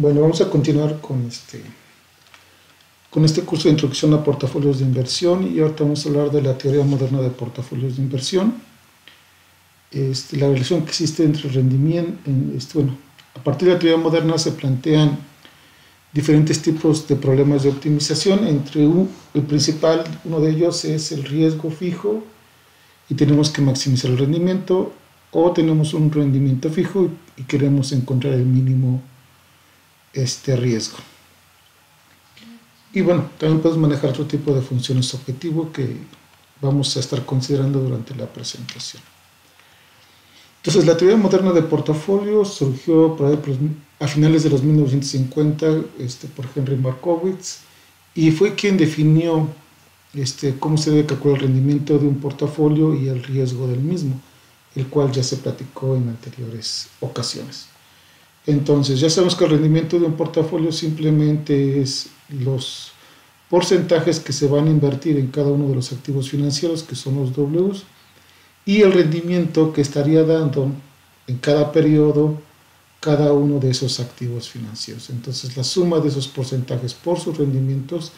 Bueno, vamos a continuar con este curso de introducción a portafolios de inversión y ahorita vamos a hablar de la teoría moderna de portafolios de inversión. La relación que existe entre el rendimiento, a partir de la teoría moderna se plantean diferentes tipos de problemas de optimización. El principal, uno de ellos es el riesgo fijo y tenemos que maximizar el rendimiento, o tenemos un rendimiento fijo y queremos encontrar el mínimo riesgo. Y bueno, también podemos manejar otro tipo de funciones objetivo que vamos a estar considerando durante la presentación. Entonces, la teoría moderna de portafolio surgió a finales de los 1950 por Henry Markowitz, y fue quien definió cómo se debe calcular el rendimiento de un portafolio y el riesgo del mismo, el cual ya se platicó en anteriores ocasiones. Entonces, ya sabemos que el rendimiento de un portafolio simplemente es los porcentajes que se van a invertir en cada uno de los activos financieros, que son los Ws, y el rendimiento que estaría dando en cada periodo cada uno de esos activos financieros. Entonces, la suma de esos porcentajes por sus rendimientos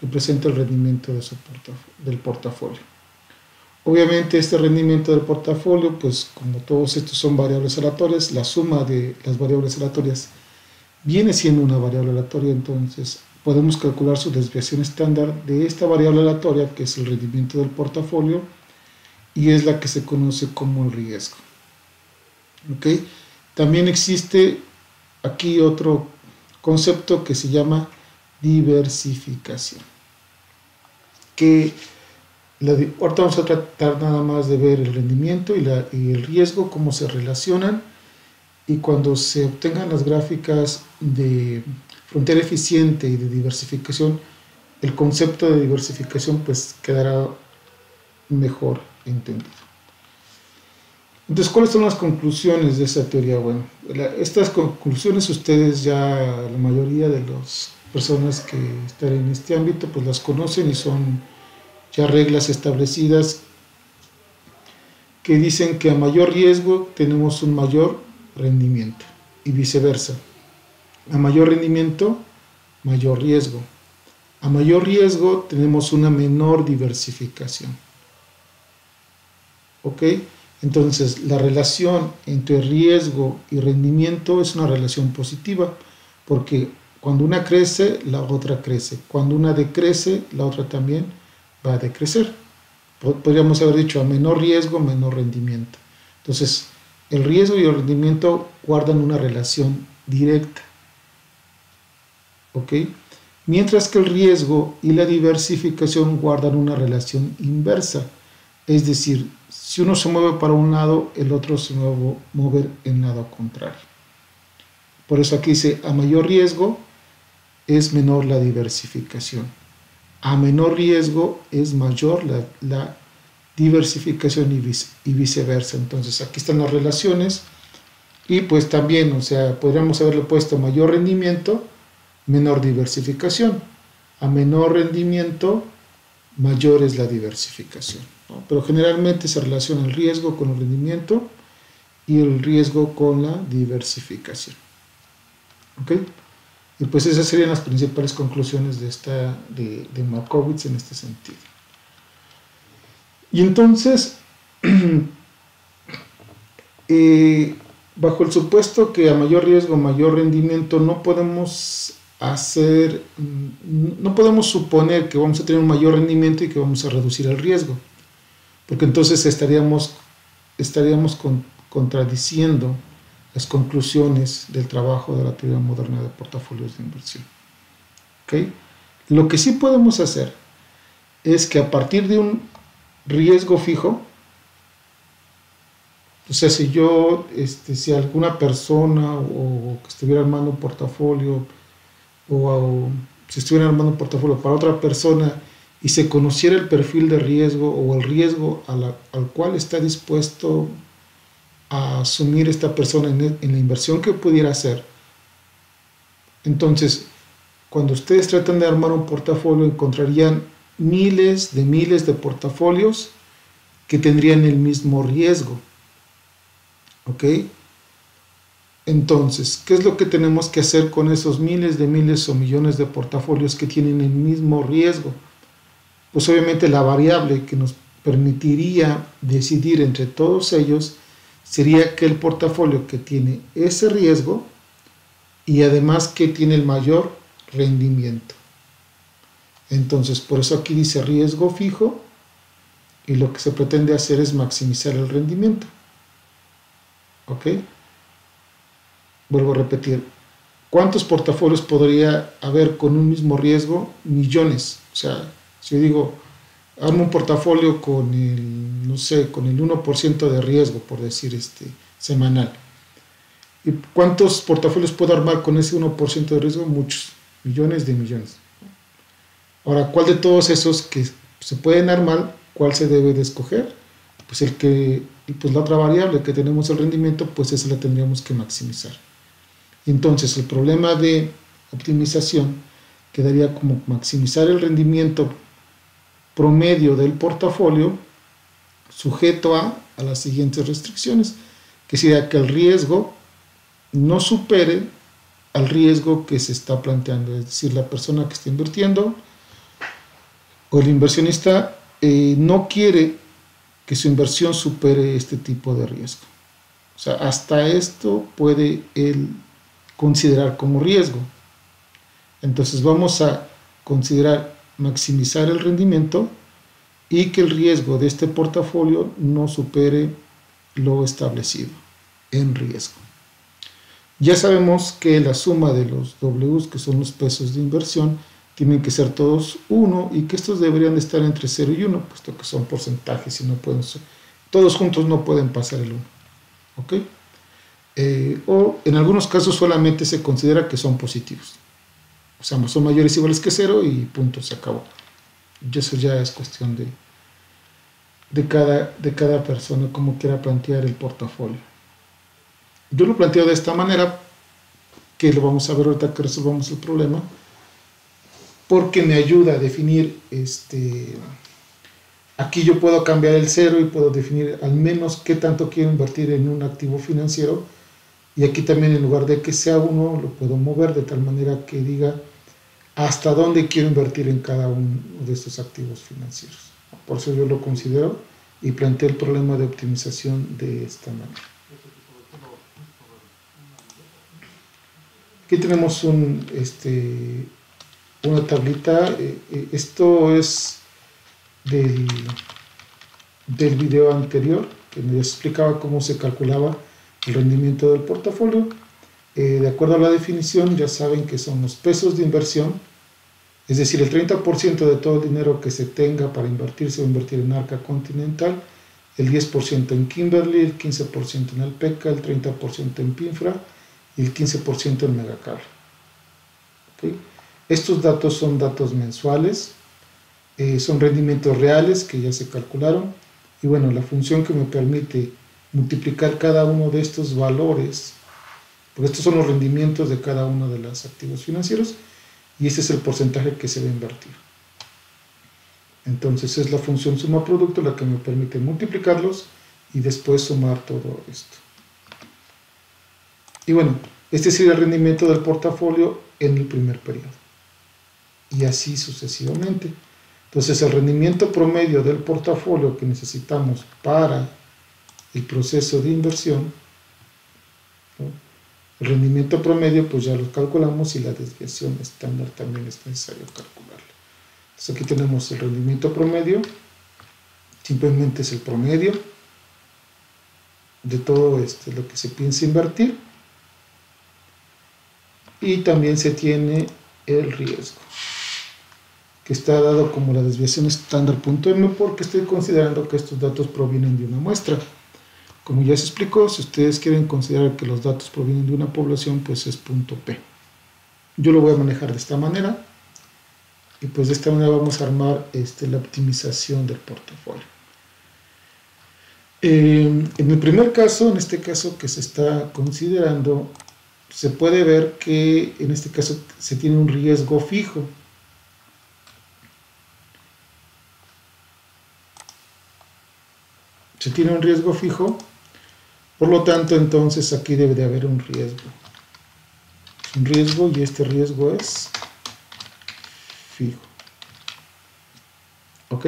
representa el rendimiento del portafolio. Obviamente, este rendimiento del portafolio, pues como todos estos son variables aleatorias, la suma de las variables aleatorias viene siendo una variable aleatoria. Entonces podemos calcular su desviación estándar de esta variable aleatoria, que es el rendimiento del portafolio, y es la que se conoce como el riesgo. ¿Okay? También existe aquí otro concepto que se llama diversificación, ahorita vamos a tratar nada más de ver el rendimiento y el riesgo, cómo se relacionan, y cuando se obtengan las gráficas de frontera eficiente y de diversificación, el concepto de diversificación pues quedará mejor entendido. Entonces, ¿cuáles son las conclusiones de esa teoría? Bueno, estas conclusiones ustedes ya, la mayoría de las personas que están en este ámbito pues las conocen, y son ya reglas establecidas que dicen que a mayor riesgo tenemos un mayor rendimiento, y viceversa. A mayor rendimiento, mayor riesgo. A mayor riesgo tenemos una menor diversificación. ¿Ok? Entonces, la relación entre riesgo y rendimiento es una relación positiva, porque cuando una crece, la otra crece. Cuando una decrece, la otra también va a decrecer. Podríamos haber dicho a menor riesgo, menor rendimiento. Entonces, el riesgo y el rendimiento guardan una relación directa. ¿Ok? Mientras que el riesgo y la diversificación guardan una relación inversa. Es decir, si uno se mueve para un lado, el otro se va a mover en lado contrario. Por eso aquí dice, a mayor riesgo es menor la diversificación. A menor riesgo es mayor la diversificación, y viceversa. Entonces aquí están las relaciones, y pues también, o sea, podríamos haberle puesto mayor rendimiento, menor diversificación. A menor rendimiento, mayor es la diversificación, ¿no? Pero generalmente se relaciona el riesgo con el rendimiento y el riesgo con la diversificación. ¿Ok? Y pues esas serían las principales conclusiones de Markowitz en este sentido. Y entonces, bajo el supuesto que a mayor riesgo, mayor rendimiento, no podemos suponer que vamos a tener un mayor rendimiento y que vamos a reducir el riesgo, porque entonces estaríamos contradiciendo las conclusiones del trabajo de la teoría moderna de portafolios de inversión. ¿Okay? Lo que sí podemos hacer es que a partir de un riesgo fijo, o sea, si alguna persona o que estuviera armando un portafolio, o si estuviera armando un portafolio para otra persona, y se conociera el perfil de riesgo o el riesgo al cual está dispuesto a asumir esta persona en la inversión que pudiera hacer, entonces cuando ustedes tratan de armar un portafolio, encontrarían miles de portafolios que tendrían el mismo riesgo. ¿Ok? Entonces, ¿qué es lo que tenemos que hacer con esos miles o millones de portafolios que tienen el mismo riesgo? Pues obviamente la variable que nos permitiría decidir entre todos ellos sería aquel portafolio que tiene ese riesgo y además que tiene el mayor rendimiento. Entonces, por eso aquí dice riesgo fijo y lo que se pretende hacer es maximizar el rendimiento. ¿Ok? Vuelvo a repetir. ¿Cuántos portafolios podría haber con un mismo riesgo? Millones. O sea, si yo digo, armo un portafolio con el, no sé, con el 1% de riesgo, por decir, semanal. ¿Y cuántos portafolios puedo armar con ese 1% de riesgo? Muchos. Millones de millones. Ahora, ¿cuál de todos esos que se pueden armar, cuál se debe de escoger? Pues el que, pues la otra variable que tenemos el rendimiento, pues esa la tendríamos que maximizar. Entonces, el problema de optimización quedaría como maximizar el rendimiento promedio del portafolio sujeto a las siguientes restricciones, que sería que el riesgo no supere al riesgo que se está planteando, es decir, la persona que está invirtiendo o el inversionista no quiere que su inversión supere este tipo de riesgo. O sea, hasta esto puede él considerar como riesgo. Entonces vamos a considerar maximizar el rendimiento y que el riesgo de este portafolio no supere lo establecido en riesgo. Ya sabemos que la suma de los Ws, que son los pesos de inversión, tienen que ser todos 1 y que estos deberían de estar entre 0 y 1, puesto que son porcentajes y no pueden ser, todos juntos no pueden pasar el 1. ¿Ok? O en algunos casos solamente se considera que son positivos. O sea, son mayores o iguales que 0 y punto, se acabó. Y eso ya es cuestión de cada persona, cómo quiera plantear el portafolio. Yo lo planteo de esta manera, que lo vamos a ver ahorita que resolvamos el problema, porque me ayuda a definir, aquí yo puedo cambiar el 0 y puedo definir al menos qué tanto quiero invertir en un activo financiero, y aquí también en lugar de que sea 1 lo puedo mover de tal manera que diga hasta dónde quiero invertir en cada uno de estos activos financieros. Por eso yo lo considero y planteo el problema de optimización de esta manera. Aquí tenemos una tablita. Esto es del video anterior, que me explicaba cómo se calculaba el rendimiento del portafolio. De acuerdo a la definición, ya saben que son los pesos de inversión, es decir, el 30% de todo el dinero que se tenga para invertir se va a invertir en Arca Continental, el 10% en Kimberly, el 15% en Alpeca, el 30% en Pinfra y el 15% en Megacable. ¿Okay? Estos datos son datos mensuales, son rendimientos reales que ya se calcularon, y bueno, la función que me permite multiplicar cada uno de estos valores, porque estos son los rendimientos de cada uno de los activos financieros, y este es el porcentaje que se va a invertir. Entonces es la función suma producto la que me permite multiplicarlos y después sumar todo esto. Y bueno, este sería el rendimiento del portafolio en el primer periodo. Y así sucesivamente. Entonces el rendimiento promedio del portafolio que necesitamos para el proceso de inversión, ¿no? El rendimiento promedio pues ya lo calculamos, y la desviación estándar también es necesario calcularla. Entonces aquí tenemos el rendimiento promedio, simplemente es el promedio de todo lo que se piensa invertir, y también se tiene el riesgo, que está dado como la desviación estándar.m, porque estoy considerando que estos datos provienen de una muestra. Como ya se explicó, si ustedes quieren considerar que los datos provienen de una población, pues es .p. Yo lo voy a manejar de esta manera, y pues de esta manera vamos a armar la optimización del portafolio. En el primer caso, en este caso que se está considerando, se puede ver que en este caso se tiene un riesgo fijo. Se tiene un riesgo fijo Por lo tanto, entonces aquí debe de haber un riesgo. Un riesgo, y este riesgo es fijo. ¿Ok?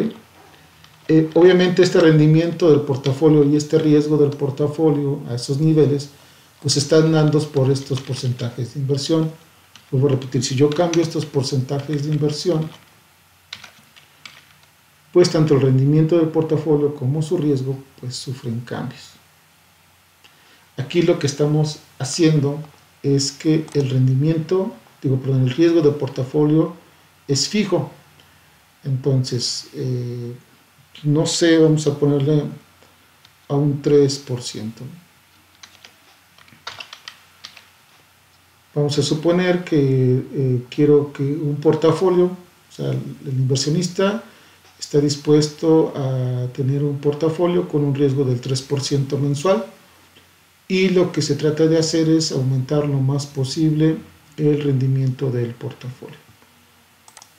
Obviamente este rendimiento del portafolio y este riesgo del portafolio a esos niveles, pues están dando por estos porcentajes de inversión. Vuelvo a repetir, si yo cambio estos porcentajes de inversión, pues tanto el rendimiento del portafolio como su riesgo, pues sufren cambios. Aquí lo que estamos haciendo es que el rendimiento, el riesgo del portafolio es fijo. Entonces, no sé, vamos a ponerle a un 3%. Vamos a suponer que quiero que un portafolio, o sea, el inversionista está dispuesto a tener un portafolio con un riesgo del 3% mensual, y lo que se trata de hacer es aumentar lo más posible el rendimiento del portafolio.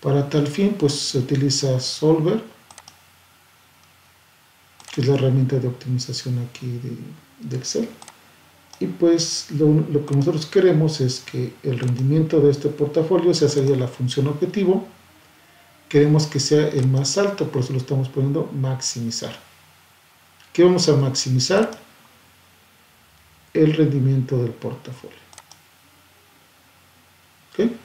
Para tal fin, pues se utiliza Solver, que es la herramienta de optimización aquí de Excel. Y pues lo que nosotros queremos es que el rendimiento de este portafolio, esa sería la función objetivo, queremos que sea el más alto, por eso lo estamos poniendo maximizar. ¿Qué vamos a maximizar? El rendimiento del portafolio. ¿Okay?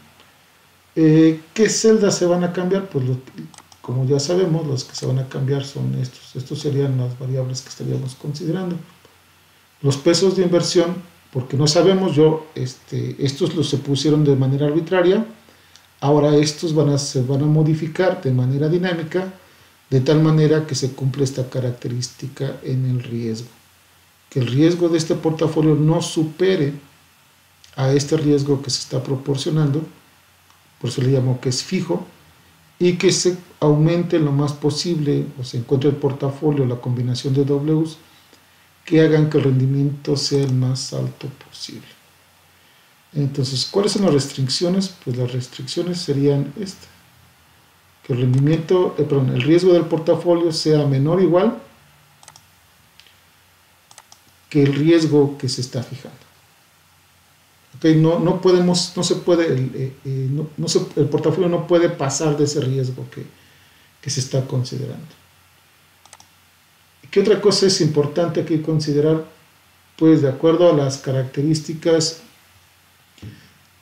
¿Qué celdas se van a cambiar? Pues como ya sabemos, los que se van a cambiar son estos. Estos serían las variables que estaríamos considerando. Los pesos de inversión, porque no sabemos, estos se pusieron de manera arbitraria. Ahora estos se van a modificar de manera dinámica, de tal manera que se cumple esta característica en el riesgo. Que el riesgo de este portafolio no supere a este riesgo que se está proporcionando, por eso le llamo que es fijo, y que se aumente lo más posible, o se encuentre el portafolio, la combinación de Ws, que hagan que el rendimiento sea el más alto posible. Entonces, ¿cuáles son las restricciones? Pues las restricciones serían estas: que el rendimiento, el riesgo del portafolio sea menor o igual que el riesgo que se está fijando. Okay, no se puede, el portafolio no puede pasar de ese riesgo que se está considerando. ¿Qué otra cosa es importante aquí considerar? Pues de acuerdo a las características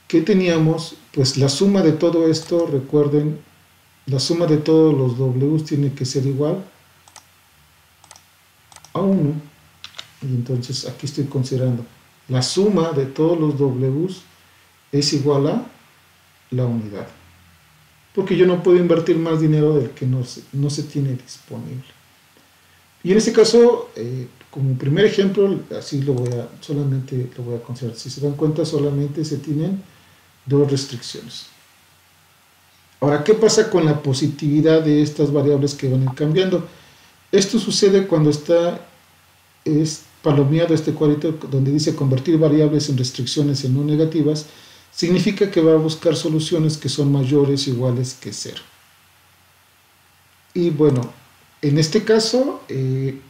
que teníamos, pues la suma de todo esto, recuerden, la suma de todos los Ws tiene que ser igual a 1. Y entonces aquí estoy considerando la suma de todos los Ws es igual a la unidad, porque yo no puedo invertir más dinero del que no se tiene disponible. Y en este caso, como primer ejemplo, así solamente lo voy a considerar. Si se dan cuenta, solamente se tienen dos restricciones. Ahora, ¿qué pasa con la positividad de estas variables que van a ir cambiando? Esto sucede cuando es palomeado este cuadrito donde dice convertir variables en restricciones en no negativas. Significa que va a buscar soluciones que son mayores o iguales que 0. Y bueno, en este caso, el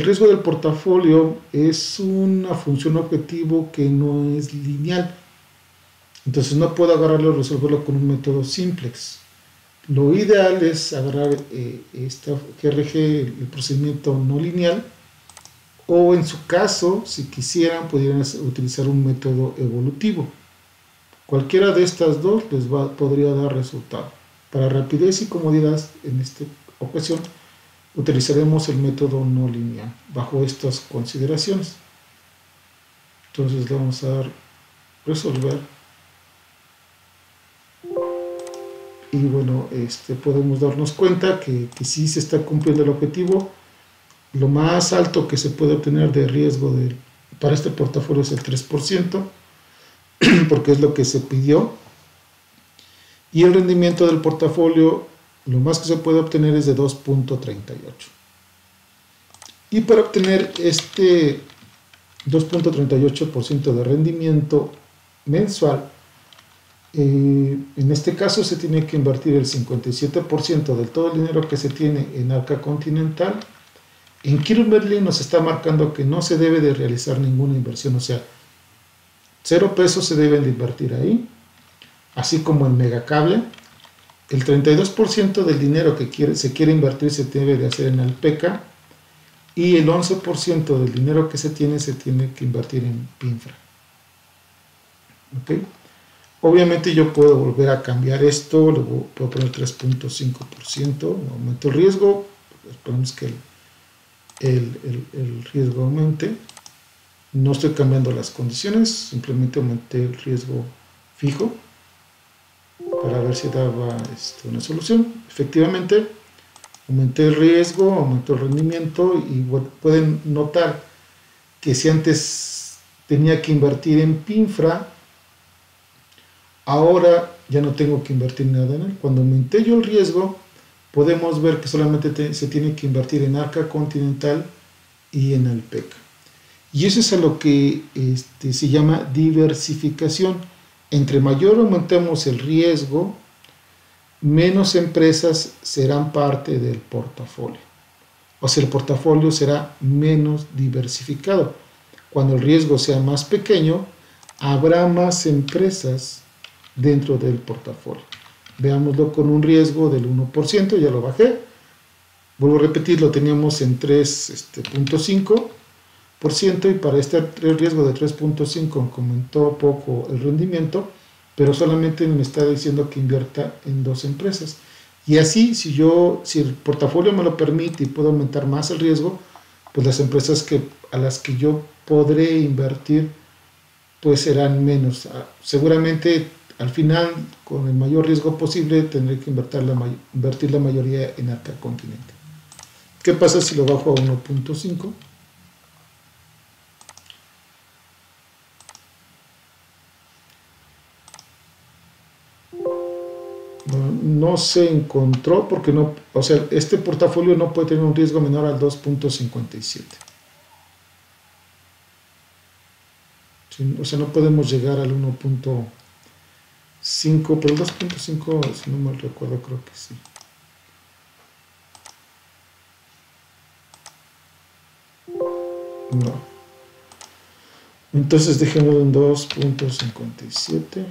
riesgo del portafolio es una función objetivo que no es lineal. Entonces no puedo agarrarlo y resolverlo con un método simplex. Lo ideal es agarrar esta GRG, el procedimiento no lineal, o en su caso, si quisieran, pudieran utilizar un método evolutivo. Cualquiera de estas dos podría dar resultado. Para rapidez y comodidad, en esta ocasión, utilizaremos el método no lineal, bajo estas consideraciones. Entonces le vamos a dar resolver. Y bueno, podemos darnos cuenta que sí se está cumpliendo el objetivo. Lo más alto que se puede obtener de riesgo para este portafolio es el 3%, porque es lo que se pidió. Y el rendimiento del portafolio, lo más que se puede obtener es de 2.38. Y para obtener este 2.38% de rendimiento mensual, en este caso se tiene que invertir el 57% del todo el dinero que se tiene en Arca Continental, En Kimberly nos está marcando que no se debe de realizar ninguna inversión, o sea, 0 pesos se deben de invertir ahí, así como en Megacable. El 32% del dinero que se quiere invertir se debe de hacer en Alpeca y el 11% del dinero que se tiene que invertir en Pinfra. ¿Okay? Obviamente yo puedo volver a cambiar esto, le puedo poner 3.5%, aumento el riesgo, esperemos que el riesgo aumente. No estoy cambiando las condiciones, simplemente aumenté el riesgo fijo para ver si daba una solución. Efectivamente, aumenté el riesgo, aumentó el rendimiento y bueno, pueden notar que si antes tenía que invertir en Pinfra, ahora ya no tengo que invertir nada en él. Cuando aumenté yo el riesgo, podemos ver que solamente se tiene que invertir en Arca Continental y en Alpeca. Y eso es a lo que se llama diversificación. Entre mayor aumentemos el riesgo, menos empresas serán parte del portafolio. O sea, el portafolio será menos diversificado. Cuando el riesgo sea más pequeño, habrá más empresas dentro del portafolio. Veámoslo con un riesgo del 1%, ya lo bajé. Vuelvo a repetir, lo teníamos en 3.5%. Y para este riesgo de 3.5 aumentó poco el rendimiento, pero solamente me está diciendo que invierta en 2 empresas. Y así, si el portafolio me lo permite y puedo aumentar más el riesgo, pues las empresas a las que yo podré invertir, pues serán menos. Seguramente al final, con el mayor riesgo posible, tendré que invertir la mayoría en Arca Continental. ¿Qué pasa si lo bajo a 1.5? No se encontró porque no, o sea, este portafolio no puede tener un riesgo menor al 2.57. O sea, no podemos llegar al 1.5, pero el 2.5, si no mal recuerdo, creo que sí. No. Entonces dejémoslo en 2.57.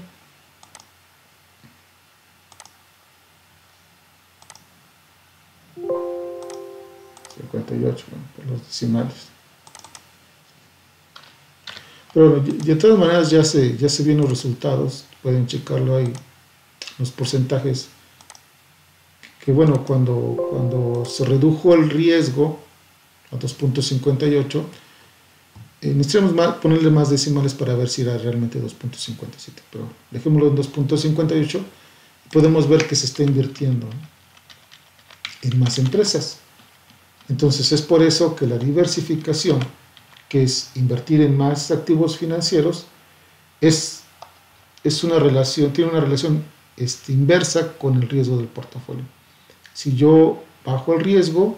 58, bueno, por los decimales. Pero de todas maneras ya se ven los resultados, pueden checarlo ahí, los porcentajes. Que bueno, cuando se redujo el riesgo a 2.58, necesitamos ponerle más decimales para ver si era realmente 2.57, pero dejémoslo en 2.58 y podemos ver que se está invirtiendo en más empresas. Entonces es por eso que la diversificación, que es invertir en más activos financieros, tiene una relación inversa con el riesgo del portafolio. Si yo bajo el riesgo,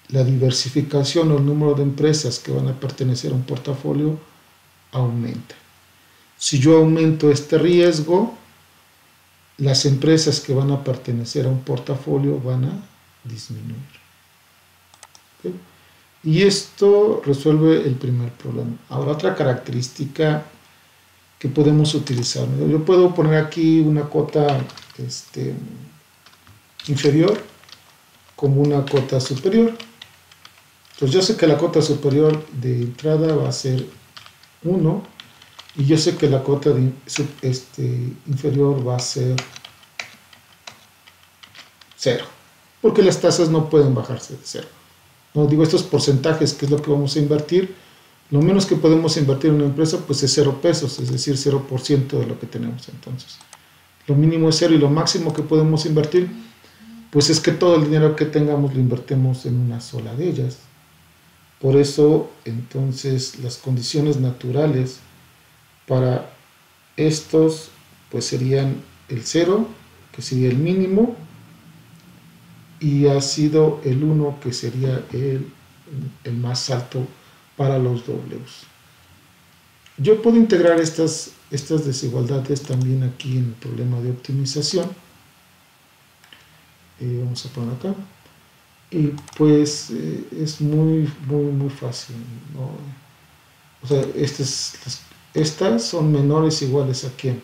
la diversificación o el número de empresas que van a pertenecer a un portafolio aumenta. Si yo aumento este riesgo, las empresas que van a pertenecer a un portafolio van a disminuir. ¿Okay? Y esto resuelve el primer problema. Ahora, otra característica que podemos utilizar. Yo puedo poner aquí una cota inferior como una cota superior. Entonces yo sé que la cota superior de entrada va a ser 1 y yo sé que la cota inferior va a ser 0, porque las tasas no pueden bajarse de 0. No digo estos porcentajes, que es lo que vamos a invertir. Lo menos que podemos invertir en una empresa pues es 0 pesos, es decir, 0% de lo que tenemos. Entonces, lo mínimo es 0 y lo máximo que podemos invertir pues es que todo el dinero que tengamos lo invertimos en una sola de ellas. Por eso, entonces, las condiciones naturales para estos pues serían el 0, que sería el mínimo, y ha sido el 1, que sería el más alto para los Ws. Yo puedo integrar estas desigualdades también aquí en el problema de optimización. Vamos a poner acá. Y pues es muy fácil, ¿no? O sea, estas son menores o iguales a ¿quién?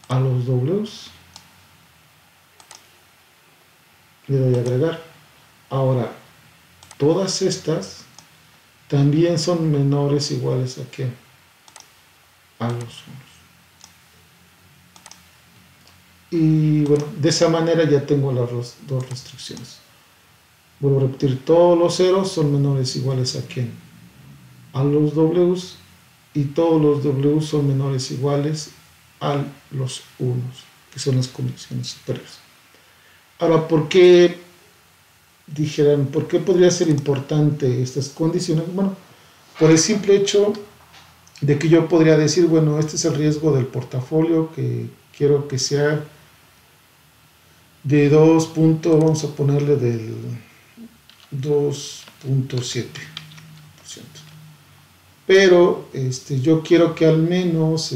A los Ws. Le doy a agregar. Ahora, todas estas también son menores o iguales a ¿quién? A los 1. Y bueno, de esa manera ya tengo las dos restricciones. Vuelvo a repetir, todos los ceros son menores o iguales a ¿quién? A los Ws, y todos los W son menores o iguales a los 1, que son las condiciones superiores. Ahora, ¿por qué podría ser importante estas condiciones? Bueno, por el simple hecho de que yo podría decir, bueno, este es el riesgo del portafolio que quiero que sea de 2 puntos, vamos a ponerle del 2.7%. Pero yo quiero que al menos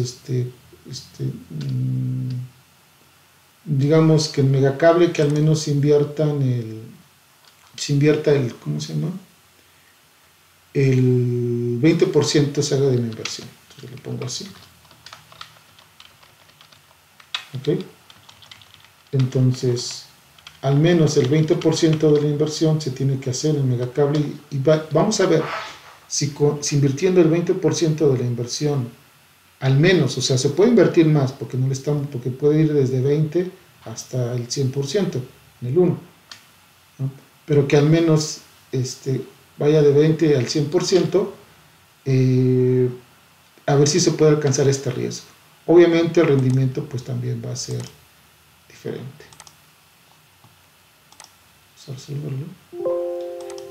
digamos que en Megacable que al menos se invierta el, ¿cómo se llama? El 20% se haga de mi inversión. Entonces lo pongo así. ¿Ok? Entonces, al menos el 20% de la inversión se tiene que hacer en Megacable y vamos a ver si invirtiendo el 20% de la inversión, al menos, o sea, se puede invertir más porque no le estamos, porque puede ir desde 20 hasta el 100% en el 1, ¿no? Pero que al menos vaya de 20 al 100%, a ver si se puede alcanzar este riesgo. Obviamente el rendimiento pues también va a ser diferente. Vamos a resolverlo.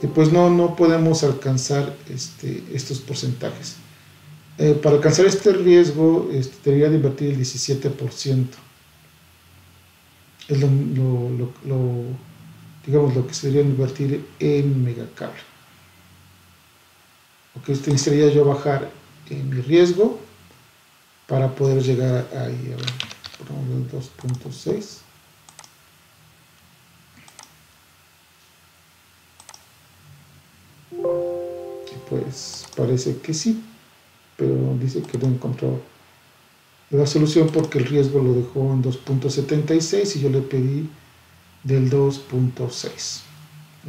Y pues no podemos alcanzar estos porcentajes. Para alcanzar este riesgo debería de invertir el 17%. Es digamos lo que se debería invertir en Megacable. Porque necesitaría yo bajar mi riesgo para poder llegar ahí. A ver, ponemos 2.6. Pues parece que sí, pero dice que no encontró la solución porque el riesgo lo dejó en 2.76 y yo le pedí del 2.6.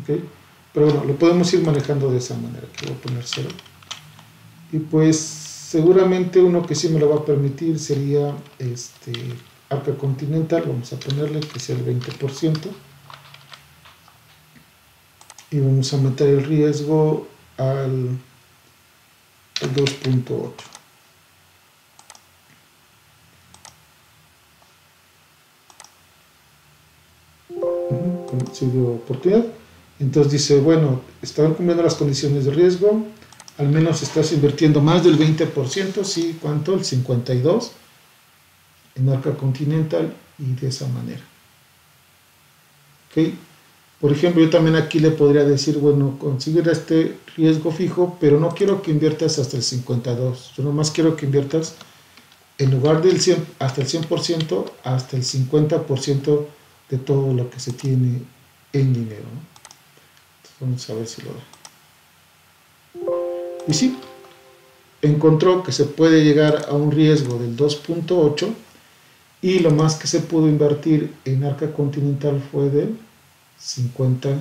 ¿Okay? Pero bueno, lo podemos ir manejando de esa manera. Aquí voy a poner 0. Y pues seguramente uno que sí me lo va a permitir sería Arca Continental. Vamos a ponerle que sea el 20%. Y vamos a meter el riesgo al 2.8. Coincidió oportunidad. Entonces dice, bueno, están cumpliendo las condiciones de riesgo, al menos estás invirtiendo más del 20%, sí, ¿cuánto? El 52% en Arca Continental y de esa manera. ¿Ok? Por ejemplo, yo también aquí le podría decir, bueno, conseguir este riesgo fijo, pero no quiero que inviertas hasta el 52%. Yo nomás quiero que inviertas en lugar del 100, hasta el 100%, hasta el 50% de todo lo que se tiene en dinero, ¿no? Entonces vamos a ver si lo da. Y sí, encontró que se puede llegar a un riesgo del 2.8 y lo más que se pudo invertir en Arca Continental fue del 50%.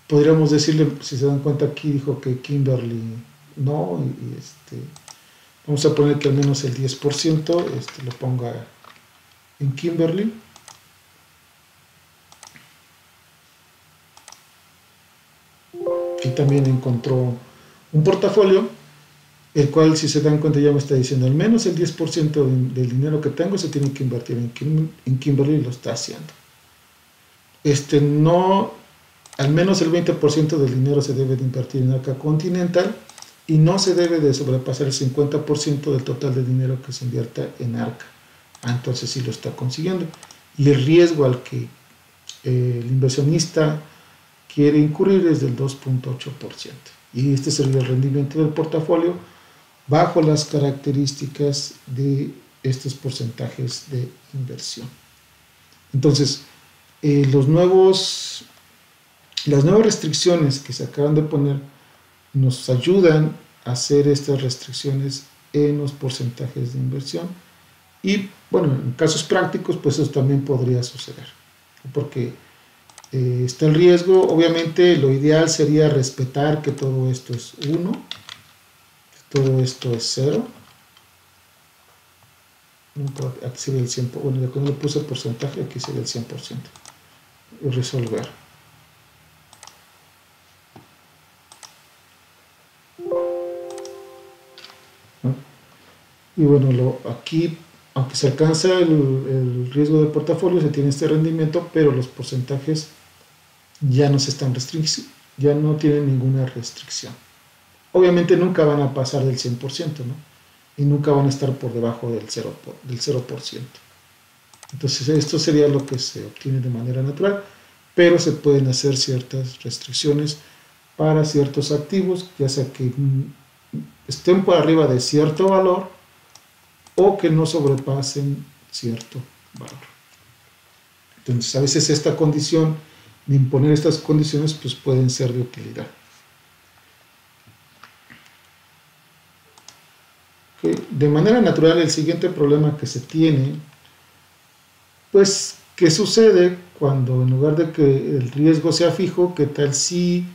Podríamos decirle, si se dan cuenta aquí dijo que Kimberly no, vamos a poner que al menos el 10% lo ponga en Kimberly. Y también encontró un portafolio, el cual, si se dan cuenta, ya me está diciendo al menos el 10% del dinero que tengo se tiene que invertir en Kimberly, y lo está haciendo. No, al menos el 20% del dinero se debe de invertir en Arca Continental y no se debe de sobrepasar el 50% del total de dinero que se invierta en Arca. Entonces sí lo está consiguiendo. Y el riesgo al que el inversionista quiere incurrir es del 2.8%. Y este sería el rendimiento del portafolio bajo las características de estos porcentajes de inversión. Entonces, las nuevas restricciones que se acaban de poner nos ayudan a hacer estas restricciones en los porcentajes de inversión. Y bueno, en casos prácticos, pues eso también podría suceder, porque está el riesgo. Obviamente lo ideal sería respetar que todo esto es 1, todo esto es 0. Aquí sería el 100%, bueno, ya cuando le puse el porcentaje, aquí sería el 100%. Y resolver. ¿No? Y bueno, aquí, aunque se alcanza el riesgo del portafolio, se tiene este rendimiento, pero los porcentajes ya no se están restringiendo, ya no tienen ninguna restricción. Obviamente nunca van a pasar del 100%, ¿no? Y nunca van a estar por debajo del 0%. Entonces esto sería lo que se obtiene de manera natural, pero se pueden hacer ciertas restricciones para ciertos activos, ya sea que estén por arriba de cierto valor o que no sobrepasen cierto valor. Entonces a veces esta condición de imponer estas condiciones pues pueden ser de utilidad. De manera natural, el siguiente problema que se tiene, pues, ¿qué sucede cuando en lugar de que el riesgo sea fijo, qué tal si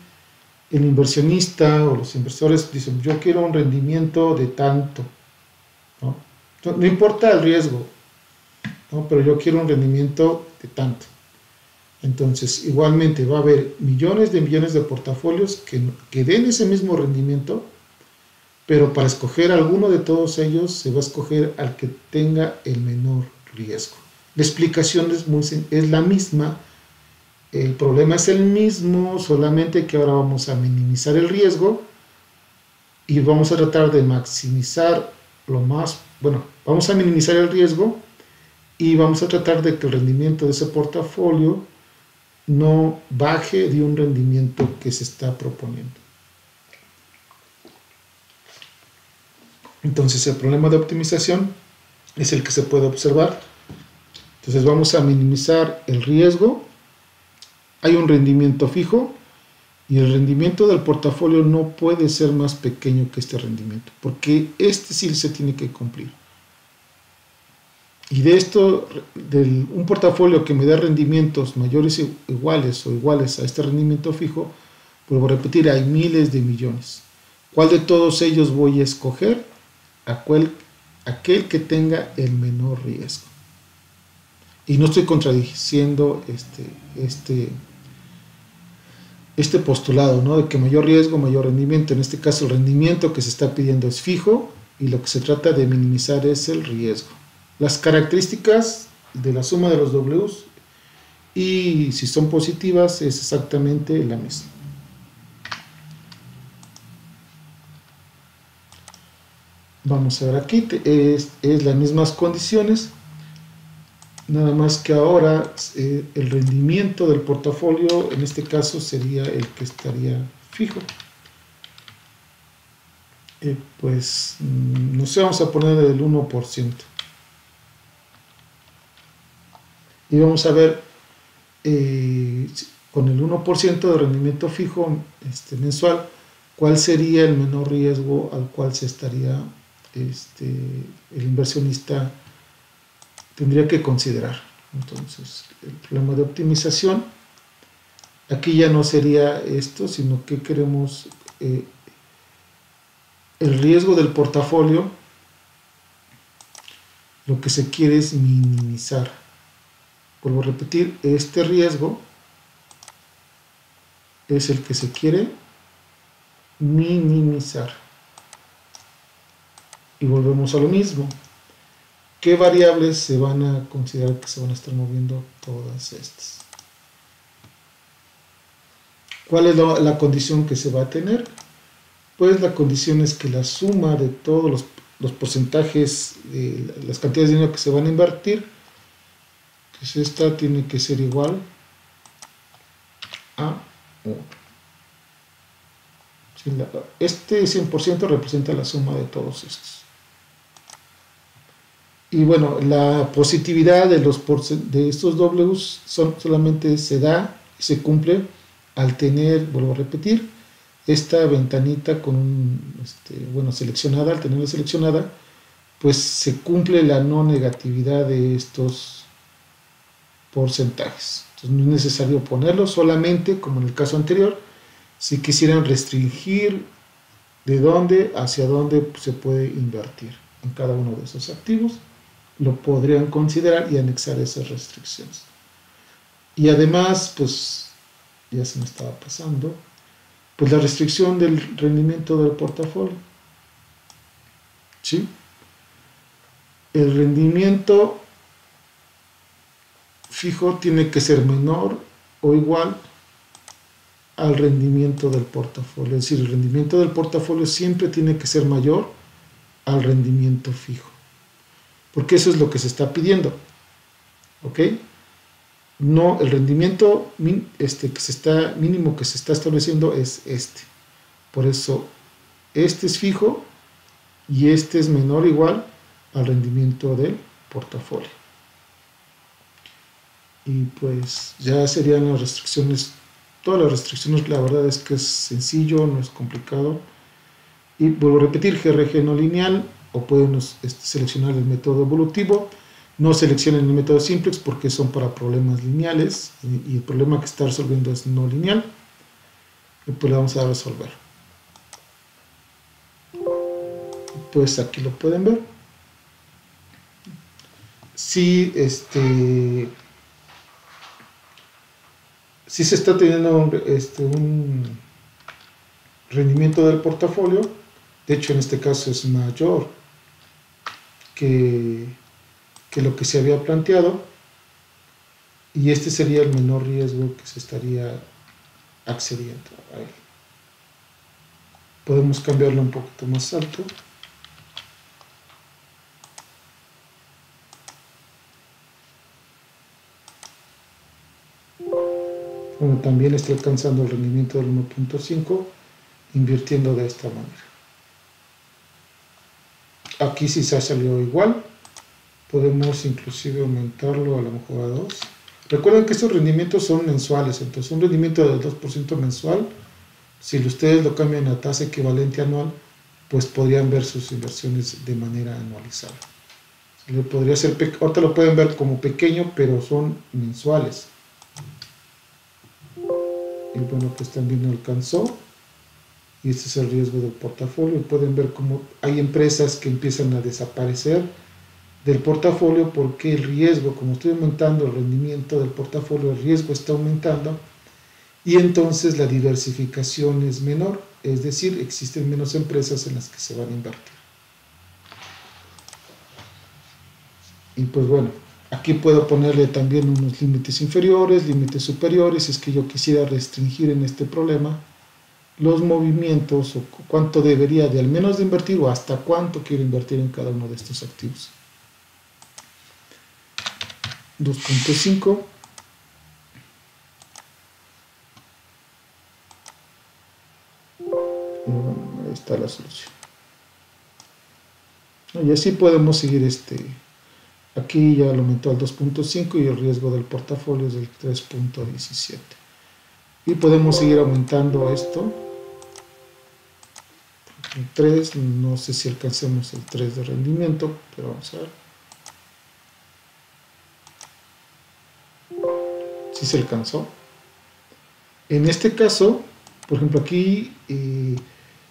el inversionista o los inversores dicen, yo quiero un rendimiento de tanto, ¿no? No importa el riesgo, ¿no? Pero yo quiero un rendimiento de tanto. Entonces, igualmente va a haber millones de portafolios que den ese mismo rendimiento, pero para escoger alguno de todos ellos se va a escoger al que tenga el menor riesgo. La explicación es la misma, el problema es el mismo, solamente que ahora vamos a minimizar el riesgo y vamos a tratar de maximizar vamos a minimizar el riesgo y vamos a tratar de que el rendimiento de ese portafolio no baje de un rendimiento que se está proponiendo. Entonces el problema de optimización es el que se puede observar. Entonces vamos a minimizar el riesgo. Hay un rendimiento fijo y el rendimiento del portafolio no puede ser más pequeño que este rendimiento, porque este sí se tiene que cumplir. Y de esto, un portafolio que me da rendimientos mayores iguales o iguales a este rendimiento fijo, vuelvo a repetir, hay miles de millones. ¿Cuál de todos ellos voy a escoger? Aquel que tenga el menor riesgo. Y no estoy contradiciendo este postulado, ¿no? De que mayor riesgo, mayor rendimiento. En este caso el rendimiento que se está pidiendo es fijo y lo que se trata de minimizar es el riesgo. Las características de la suma de los Ws, y si son positivas, es exactamente la misma. Vamos a ver aquí, es las mismas condiciones, nada más que ahora el rendimiento del portafolio en este caso sería el que estaría fijo. Pues no sé, vamos a poner el 1%. Y vamos a ver con el 1% de rendimiento fijo mensual, cuál sería el menor riesgo al cual se estaría el inversionista tendría que considerar. Entonces el problema de optimización aquí ya no sería esto, sino que queremos el riesgo del portafolio, lo que se quiere es minimizar. Vuelvo a repetir, este riesgo es el que se quiere minimizar. Y volvemos a lo mismo. ¿Qué variables se van a considerar que se van a estar moviendo todas estas? ¿Cuál es la condición que se va a tener? Pues la condición es que la suma de todos los porcentajes, las cantidades de dinero que se van a invertir, pues esta tiene que ser igual a 1. Este 100% representa la suma de todos estos. Y bueno, la positividad de estos Ws solamente se da y se cumple al tener, vuelvo a repetir, esta ventanita con bueno, seleccionada. Al tenerla seleccionada, pues se cumple la no negatividad de estos porcentajes. Entonces no es necesario ponerlo, solamente como en el caso anterior, si quisieran restringir de dónde hacia dónde se puede invertir en cada uno de esos activos, lo podrían considerar y anexar esas restricciones. Y además, pues ya se me estaba pasando, pues la restricción del rendimiento del portafolio. ¿Sí? El rendimiento fijo tiene que ser menor o igual al rendimiento del portafolio. Es decir, el rendimiento del portafolio siempre tiene que ser mayor al rendimiento fijo, porque eso es lo que se está pidiendo. ¿Ok? No, el rendimiento mínimo que se está estableciendo es este. Por eso, este es fijo y este es menor o igual al rendimiento del portafolio. Y pues ya serían las restricciones. Todas las restricciones, la verdad es que es sencillo, no es complicado. Y vuelvo a repetir, GRG no lineal, o podemos seleccionar el método evolutivo. No seleccionen el método simplex porque son para problemas lineales y el problema que está resolviendo es no lineal. Y pues le vamos a resolver. Pues aquí lo pueden ver. Si se está teniendo un rendimiento del portafolio, de hecho en este caso es mayor que lo que se había planteado, y este sería el menor riesgo que se estaría accediendo a él. Podemos cambiarlo un poquito más alto. Bueno, también estoy alcanzando el rendimiento del 1.5 invirtiendo de esta manera. Aquí sí se ha salido igual. Podemos inclusive aumentarlo a lo mejor a 2. Recuerden que estos rendimientos son mensuales, entonces un rendimiento del 2% mensual, si ustedes lo cambian a tasa equivalente anual, pues podrían ver sus inversiones de manera anualizada. Podría ser, ahorita lo pueden ver como pequeño, pero son mensuales. Y bueno, pues también alcanzó. Y este es el riesgo del portafolio. Pueden ver cómo hay empresas que empiezan a desaparecer del portafolio porque el riesgo, como estoy aumentando el rendimiento del portafolio, el riesgo está aumentando y entonces la diversificación es menor, es decir, existen menos empresas en las que se van a invertir. Y pues bueno, aquí puedo ponerle también unos límites inferiores, límites superiores, si es que yo quisiera restringir en este problema los movimientos o cuánto debería de al menos de invertir o hasta cuánto quiero invertir en cada uno de estos activos. 2.5. Bueno, ahí está la solución. Y así podemos seguir aquí ya lo aumentó al 2.5 y el riesgo del portafolio es del 3.17. Y podemos seguir aumentando esto. El 3, no sé si alcancemos el 3 de rendimiento, pero vamos a ver. Sí se alcanzó. En este caso, por ejemplo, aquí,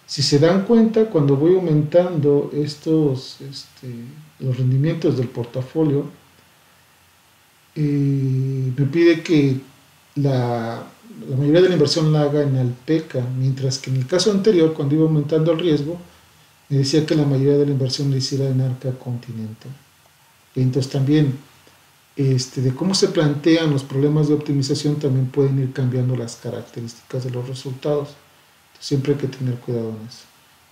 si se dan cuenta, cuando voy aumentando los rendimientos del portafolio, me pide que la mayoría de la inversión la haga en Alpeca, mientras que en el caso anterior, cuando iba aumentando el riesgo, me decía que la mayoría de la inversión la hiciera en Arca Continental. Entonces también, de cómo se plantean los problemas de optimización, también pueden ir cambiando las características de los resultados. Entonces, siempre hay que tener cuidado en eso.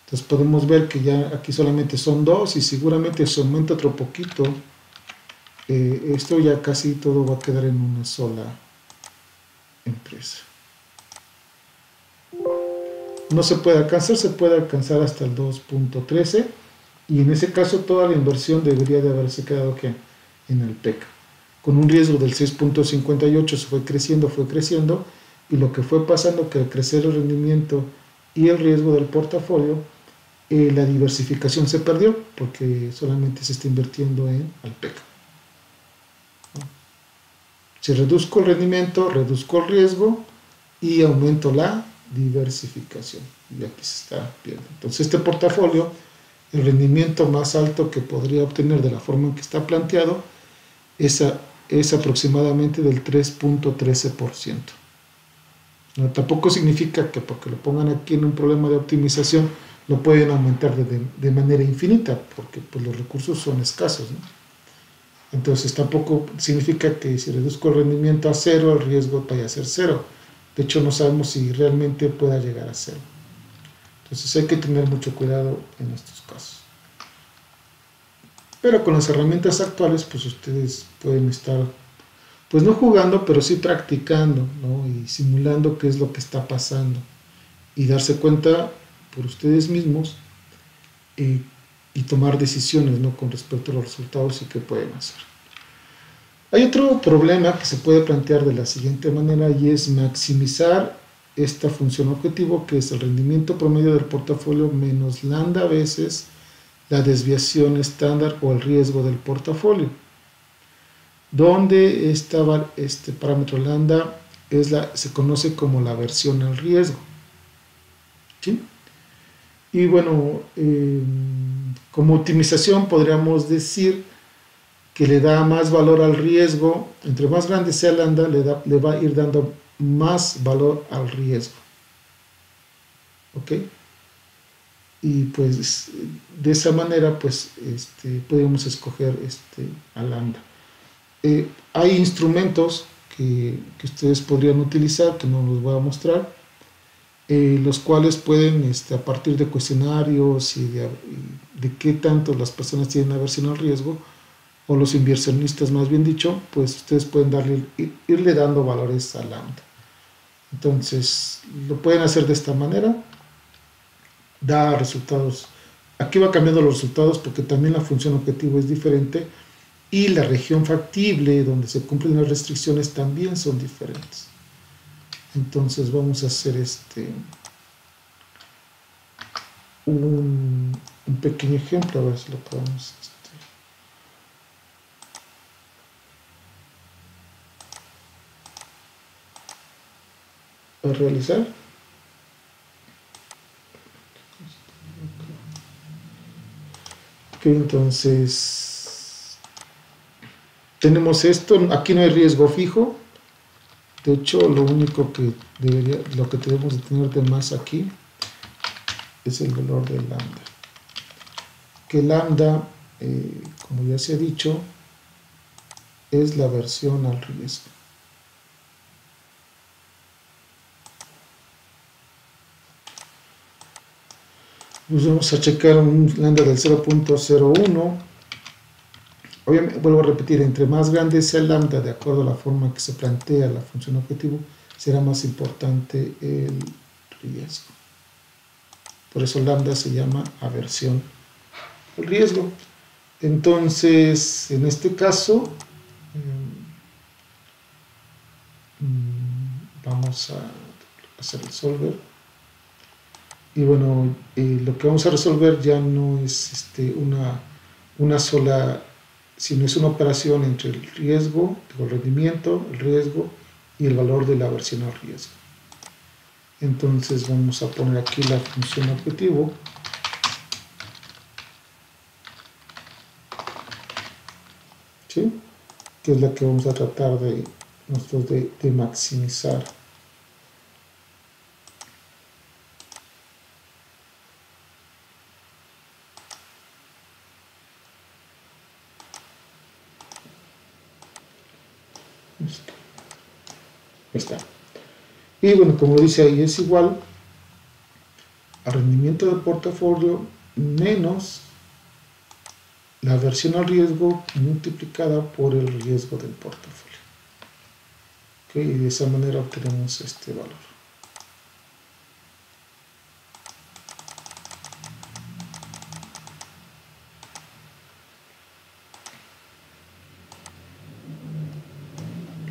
Entonces podemos ver que ya aquí solamente son 2 y seguramente se aumenta otro poquito. Esto ya casi todo va a quedar en una sola empresa. No se puede alcanzar hasta el 2.13, Y en ese caso toda la inversión debería de haberse quedado ¿qué? En el PEC. Con un riesgo del 6.58 se fue creciendo, y lo que fue pasando que al crecer el rendimiento y el riesgo del portafolio, la diversificación se perdió porque solamente se está invirtiendo en Alpeca. Si reduzco el rendimiento, reduzco el riesgo y aumento la diversificación. Y aquí se está viendo. Entonces este portafolio, el rendimiento más alto que podría obtener de la forma en que está planteado es aproximadamente del 3.13%. No, tampoco significa que porque lo pongan aquí en un problema de optimización lo pueden aumentar de manera infinita, porque pues, los recursos son escasos, ¿no? Entonces tampoco significa que si reduzco el rendimiento a cero, el riesgo vaya a ser cero. De hecho, no sabemos si realmente pueda llegar a cero. Entonces hay que tener mucho cuidado en estos casos. Pero con las herramientas actuales, pues ustedes pueden estar, pues no jugando, pero sí practicando, ¿no? Y simulando qué es lo que está pasando. Y darse cuenta por ustedes mismos y tomar decisiones, ¿no? Con respecto a los resultados y qué pueden hacer. Hay otro problema que se puede plantear de la siguiente manera y es maximizar esta función objetivo, que es el rendimiento promedio del portafolio menos lambda veces la desviación estándar o el riesgo del portafolio, donde este parámetro lambda se conoce como la aversión al riesgo, ¿sí? Y bueno, como optimización podríamos decir que le da más valor al riesgo. Entre más grande sea lambda, le va a ir dando más valor al riesgo. ¿Ok? Y pues de esa manera pues podemos escoger a lambda. Hay instrumentos que ustedes podrían utilizar, que no los voy a mostrar, los cuales pueden, a partir de cuestionarios y de qué tanto las personas tienen aversión al riesgo, o los inversionistas más bien dicho, pues ustedes pueden irle dando valores a lambda. Entonces lo pueden hacer de esta manera, da resultados. Aquí va cambiando los resultados porque también la función objetivo es diferente y la región factible donde se cumplen las restricciones también son diferentes. Entonces vamos a hacer un pequeño ejemplo, a ver si lo podemos realizar. Ok, entonces tenemos esto. Aquí no hay riesgo fijo. De hecho, lo único que lo que tenemos de tener de más aquí es el valor de lambda. Que lambda, como ya se ha dicho, es la aversión al riesgo. Pues vamos a checar un lambda del 0.01. Obviamente, vuelvo a repetir, entre más grande sea el lambda, de acuerdo a la forma que se plantea la función objetivo, será más importante el riesgo. Por eso lambda se llama aversión al riesgo. Entonces, en este caso, vamos a hacer el solver. Y bueno, lo que vamos a resolver ya no es una sola, sino es una operación entre el riesgo, el rendimiento, el riesgo y el valor de la aversión al riesgo. Entonces vamos a poner aquí la función objetivo. ¿Sí? Que es la que vamos a tratar de maximizar. Ahí está. Y bueno, como dice ahí, es igual al rendimiento del portafolio menos la aversión al riesgo multiplicada por el riesgo del portafolio. ¿Okay? Y de esa manera obtenemos este valor.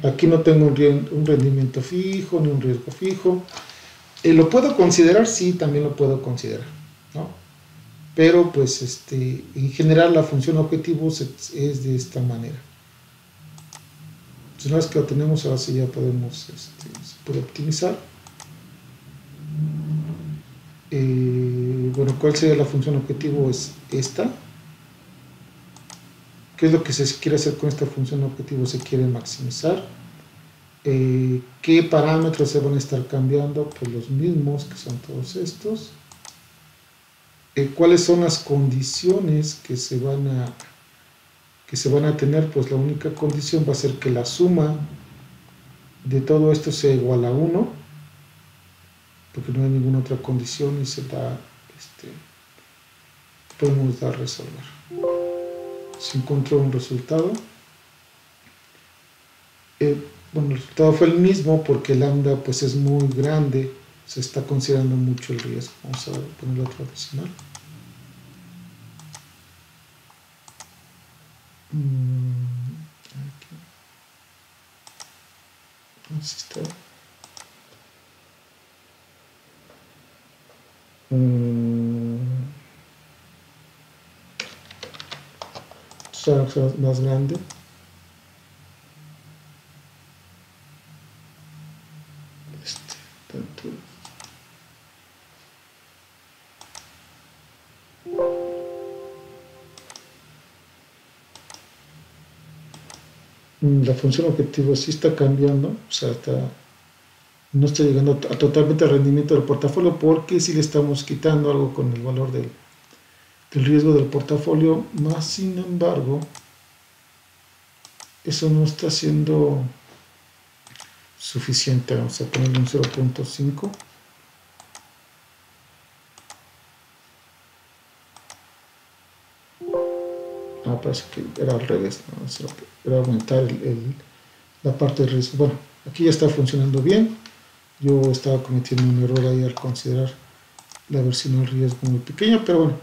Aquí no tengo un rendimiento fijo ni un riesgo fijo. ¿Lo puedo considerar? Sí, también lo puedo considerar, ¿no? Pero pues en general la función objetivo es de esta manera. Una vez que lo tenemos, ahora sí ya podemos, se puede optimizar. Bueno, ¿cuál sería la función objetivo? Es esta. ¿Qué es lo que se quiere hacer con esta función objetivo? Se quiere maximizar. ¿Qué parámetros se van a estar cambiando? Pues los mismos, que son todos estos. ¿Cuáles son las condiciones que se van a tener? Pues la única condición va a ser que la suma de todo esto sea igual a 1, porque no hay ninguna otra condición y se da, podemos dar resolver. Se encontró un resultado. Bueno, el resultado fue el mismo porque lambda pues es muy grande, se está considerando mucho el riesgo. Vamos a poner otro decimal. Aquí. Así está. Más grande. Tanto. La función objetivo sí está cambiando, o sea, no está llegando a totalmente al rendimiento del portafolio porque sí le estamos quitando algo con el valor del riesgo del portafolio, más sin embargo, eso no está siendo suficiente. Vamos a ponerle un 0.5. Parece que era al revés, ¿no? Era aumentar la parte de riesgo. Bueno, aquí ya está funcionando bien. Yo estaba cometiendo un error ahí al considerar la versión del riesgo muy pequeña, pero bueno,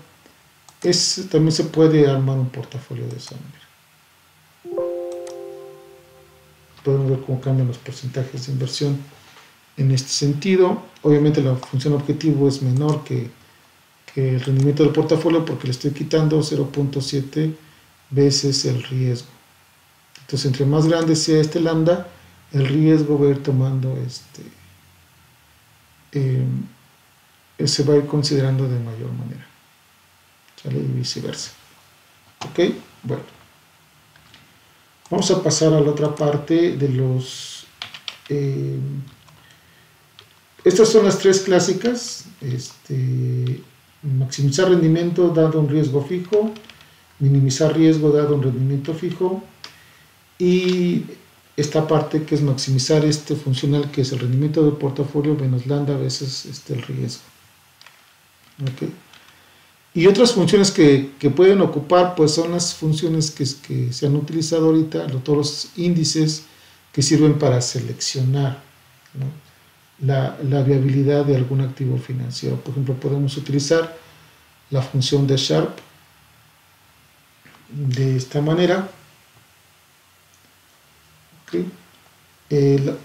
también se puede armar un portafolio de esa manera. Podemos ver cómo cambian los porcentajes de inversión en este sentido. Obviamente la función objetivo es menor que el rendimiento del portafolio porque le estoy quitando 0.7 veces el riesgo. Entonces, entre más grande sea este lambda, el riesgo va a ir tomando se va a ir considerando de mayor manera, ¿sale? Y viceversa. Ok, bueno, vamos a pasar a la otra parte de los estas son las tres clásicas. Maximizar rendimiento dado un riesgo fijo, minimizar riesgo dado un rendimiento fijo, y esta parte que es maximizar funcional, que es el rendimiento del portafolio menos lambda veces el riesgo. Okay. Y otras funciones que pueden ocupar pues son las funciones que se han utilizado ahorita, todos los índices que sirven para seleccionar, ¿no?, la viabilidad de algún activo financiero. Por ejemplo, podemos utilizar la función de Sharpe de esta manera. Okay.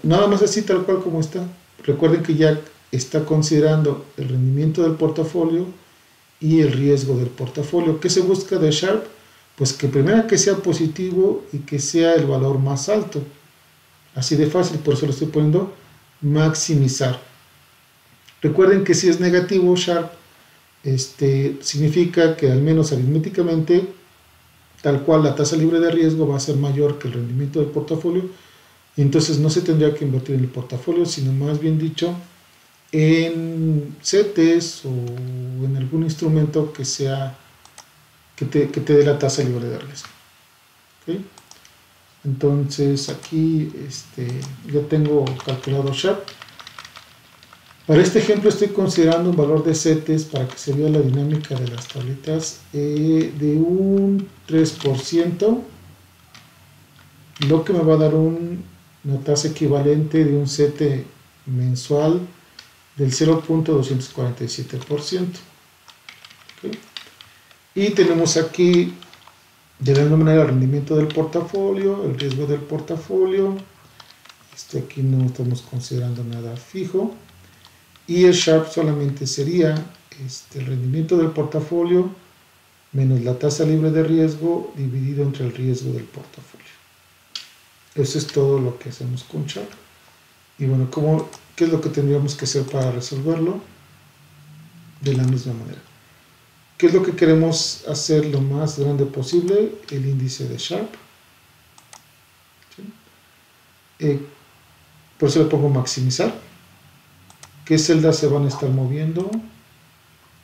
Nada más así, tal cual como está. Recuerden que ya está considerando el rendimiento del portafolio y el riesgo del portafolio. ¿Qué se busca de Sharpe? Pues que primero que sea positivo y que sea el valor más alto. Así de fácil, por eso lo estoy poniendo maximizar. Recuerden que si es negativo Sharpe, significa que al menos aritméticamente, tal cual la tasa libre de riesgo va a ser mayor que el rendimiento del portafolio, y entonces no se tendría que invertir en el portafolio, sino más bien dicho en CETES o en algún instrumento que te dé la tasa libre de riesgo. ¿Okay? Entonces aquí ya tengo calculado Sharpe. Para este ejemplo estoy considerando un valor de CETES para que se vea la dinámica de las tabletas de un 3%, lo que me va a dar una tasa equivalente de un CETE mensual del 0.247%. ¿Okay? Y tenemos aquí de la misma manera el rendimiento del portafolio, el riesgo del portafolio, Aquí no estamos considerando nada fijo. Y el Sharpe solamente sería el rendimiento del portafolio menos la tasa libre de riesgo dividido entre el riesgo del portafolio. Eso es todo lo que hacemos con Sharpe. Y bueno, ¿qué es lo que tendríamos que hacer para resolverlo? De la misma manera. ¿Qué es lo que queremos hacer lo más grande posible? El índice de Sharpe. ¿Sí? Por eso le pongo maximizar. ¿Qué celdas se van a estar moviendo?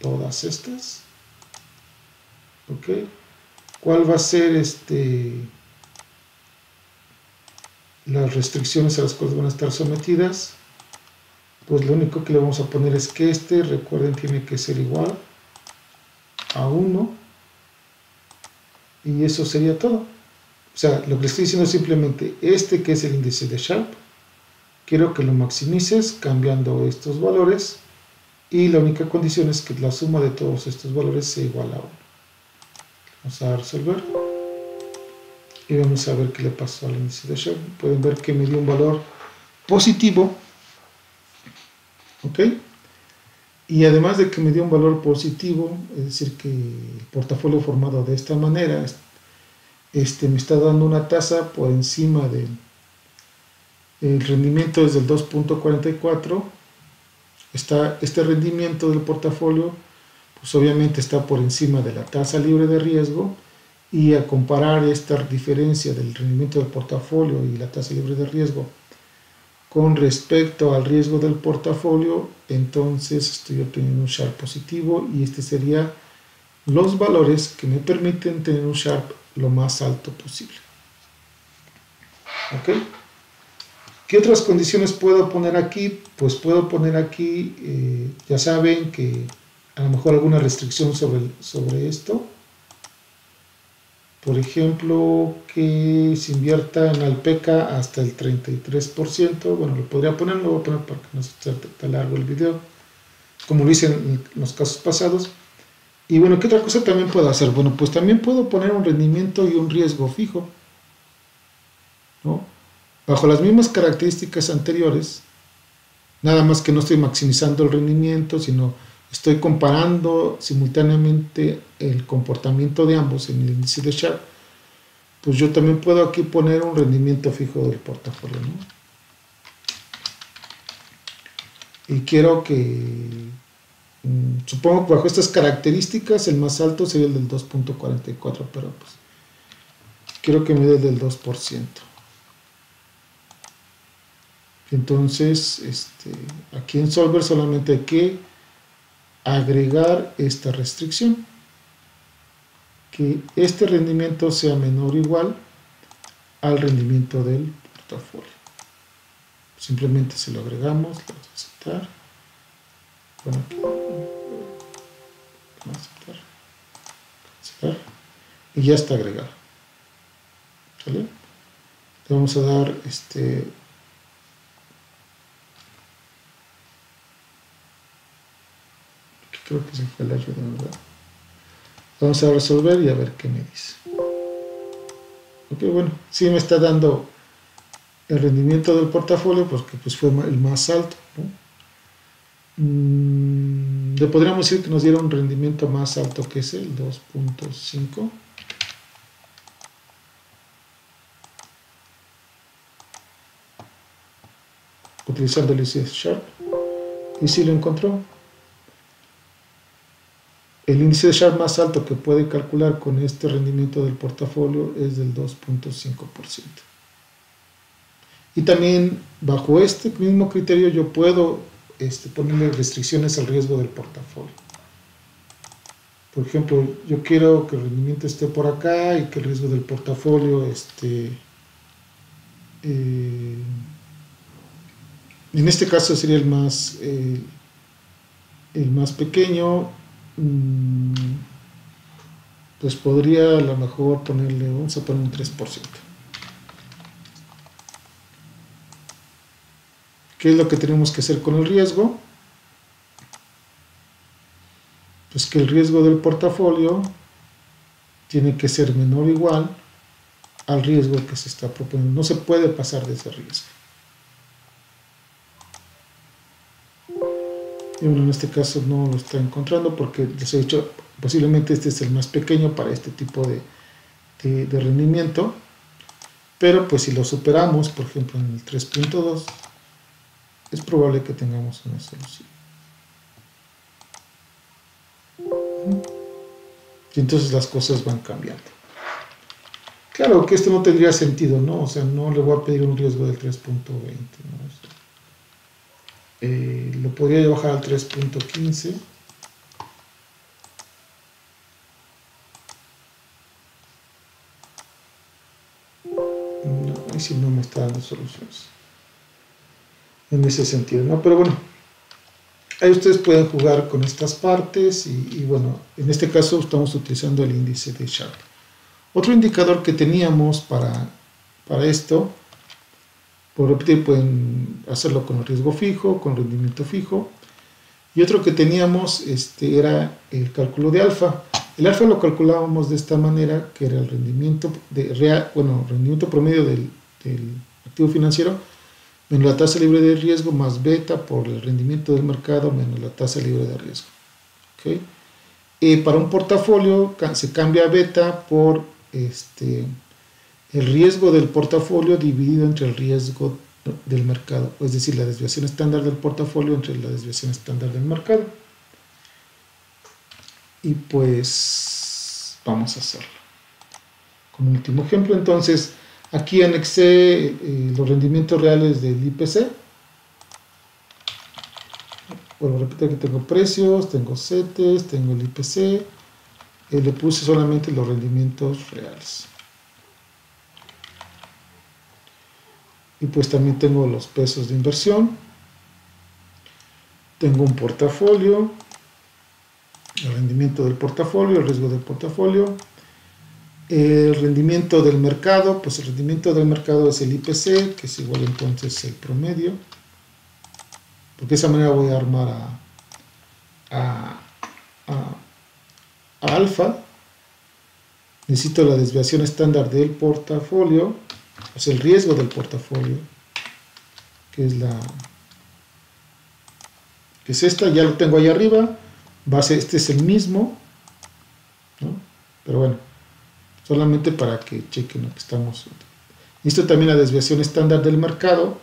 Todas estas. ¿Ok? ¿Cuál va a ser las restricciones a las cuales van a estar sometidas? Pues lo único que le vamos a poner es que recuerden, tiene que ser igual a 1. Y eso sería todo. O sea, lo que le estoy diciendo es simplemente que es el índice de Sharpe, quiero que lo maximices cambiando estos valores, y la única condición es que la suma de todos estos valores sea igual a 1. Vamos a resolver y vamos a ver qué le pasó al índice de Sharpe. Pueden ver que me dio un valor positivo, ¿ok? Y además de que me dio un valor positivo, es decir, que el portafolio formado de esta manera me está dando una tasa por encima del rendimiento desde el 2.44. Este rendimiento del portafolio pues obviamente está por encima de la tasa libre de riesgo, y a comparar esta diferencia del rendimiento del portafolio y la tasa libre de riesgo con respecto al riesgo del portafolio, entonces estoy obteniendo un Sharpe positivo, y serían los valores que me permiten tener un Sharpe lo más alto posible. ¿Ok? ¿Qué otras condiciones puedo poner aquí? Pues puedo poner aquí, ya saben que a lo mejor alguna restricción sobre esto. Por ejemplo, que se invierta en Alpeca hasta el 33%. Bueno, lo podría poner, lo voy a poner para que no sea tan largo el video, como lo hice en los casos pasados. Y bueno, ¿qué otra cosa también puedo hacer? Bueno, pues también puedo poner un rendimiento y un riesgo fijo, ¿no? Bajo las mismas características anteriores, nada más que no estoy maximizando el rendimiento, sino estoy comparando simultáneamente el comportamiento de ambos en el índice de Sharpe. Pues yo también puedo aquí poner un rendimiento fijo del portafolio, ¿no? Y quiero que, supongo que bajo estas características el más alto sería el del 2.44, pero pues quiero que me dé el del 2%. Entonces, aquí en Solver solamente hay que agregar esta restricción, que este rendimiento sea menor o igual al rendimiento del portafolio. Simplemente se lo agregamos, le vamos a aceptar. Bueno, aquí vamos a aceptar, cancelar, y ya está agregado. ¿Sale? Le vamos a dar creo que se fue la ayuda, ¿verdad? Vamos a resolver y a ver qué me dice. Ok, bueno, sí me está dando el rendimiento del portafolio porque pues fue el más alto, ¿no? Le podríamos decir que nos diera un rendimiento más alto que ese, el 2.5. Utilizando el índice Sharpe, y sí lo encontró. El índice de Sharpe más alto que puede calcular con este rendimiento del portafolio es del 2.5%. Y también bajo este mismo criterio yo puedo ponerle restricciones al riesgo del portafolio. Por ejemplo, yo quiero que el rendimiento esté por acá y que el riesgo del portafolio en este caso sería el más pequeño. Pues podría a lo mejor ponerle, vamos a poner un 3%. ¿Qué es lo que tenemos que hacer con el riesgo? Pues que el riesgo del portafolio tiene que ser menor o igual al riesgo que se está proponiendo. No se puede pasar de ese riesgo. Y bueno, en este caso no lo está encontrando porque les he dicho, posiblemente este es el más pequeño para este tipo de rendimiento, pero pues si lo superamos, por ejemplo en el 3.2, es probable que tengamos una solución. Y entonces las cosas van cambiando. Claro que esto no tendría sentido, ¿no? O sea, no le voy a pedir un riesgo del 3.20, ¿no? Lo podría bajar al 3.15. No, ahí sí no me está dando soluciones en ese sentido, ¿no? Pero bueno, ahí ustedes pueden jugar con estas partes y bueno, en este caso estamos utilizando el índice de Sharpe. Otro indicador que teníamos para esto, por repetir, pueden hacerlo con el riesgo fijo, con rendimiento fijo. Y otro que teníamos era el cálculo de alfa. El alfa lo calculábamos de esta manera, que era el rendimiento rendimiento promedio del activo financiero menos la tasa libre de riesgo más beta por el rendimiento del mercado menos la tasa libre de riesgo. ¿Okay? Para un portafolio se cambia beta por el riesgo del portafolio dividido entre el riesgo del mercado, es decir, la desviación estándar del portafolio entre la desviación estándar del mercado. Y pues vamos a hacerlo. Como último ejemplo, entonces, aquí anexé los rendimientos reales del IPC. Bueno, repito, aquí tengo precios, tengo CETES, tengo el IPC. Le puse solamente los rendimientos reales. Y pues también tengo los pesos de inversión. Tengo un portafolio, el rendimiento del portafolio, el riesgo del portafolio. El rendimiento del mercado, pues el rendimiento del mercado es el IPC, que es igual entonces el promedio. Porque de esa manera voy a armar a alfa. Necesito la desviación estándar del portafolio, o sea, el riesgo del portafolio, que es esta, ya lo tengo ahí arriba. Este es el mismo, ¿no? Pero bueno, solamente para que chequen lo que estamos. Necesito también la desviación estándar del mercado,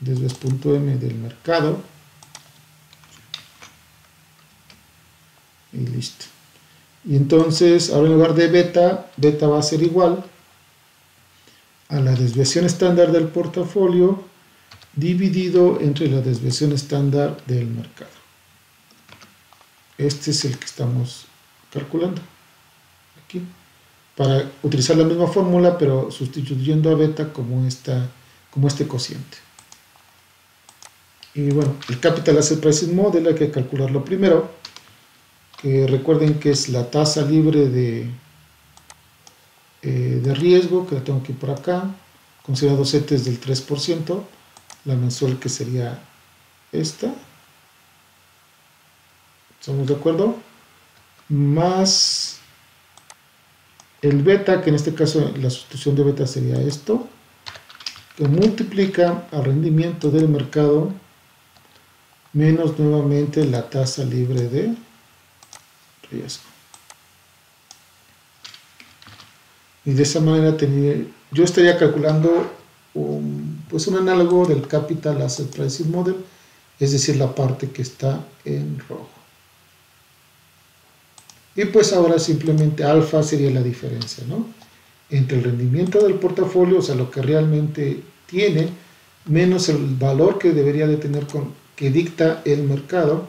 desviación.m del mercado, y listo. Y entonces, ahora en lugar de beta va a ser igual a la desviación estándar del portafolio dividido entre la desviación estándar del mercado. Este es el que estamos calculando aquí, para utilizar la misma fórmula, pero sustituyendo a beta como este cociente. Y bueno, el Capital Asset Pricing Model hay que calcularlo primero, que recuerden que es la tasa libre de riesgo, que la tengo aquí por acá, considerando CETES del 3%, la mensual que sería esta, ¿estamos de acuerdo? Más el beta, que en este caso la sustitución de beta sería esto, que multiplica al rendimiento del mercado menos nuevamente la tasa libre de riesgo. Y de esa manera yo estaría calculando pues un análogo del Capital Asset Pricing Model, es decir, la parte que está en rojo. Y pues ahora simplemente alfa sería la diferencia, ¿no? Entre el rendimiento del portafolio, o sea, lo que realmente tiene, menos el valor que debería de tener que dicta el mercado.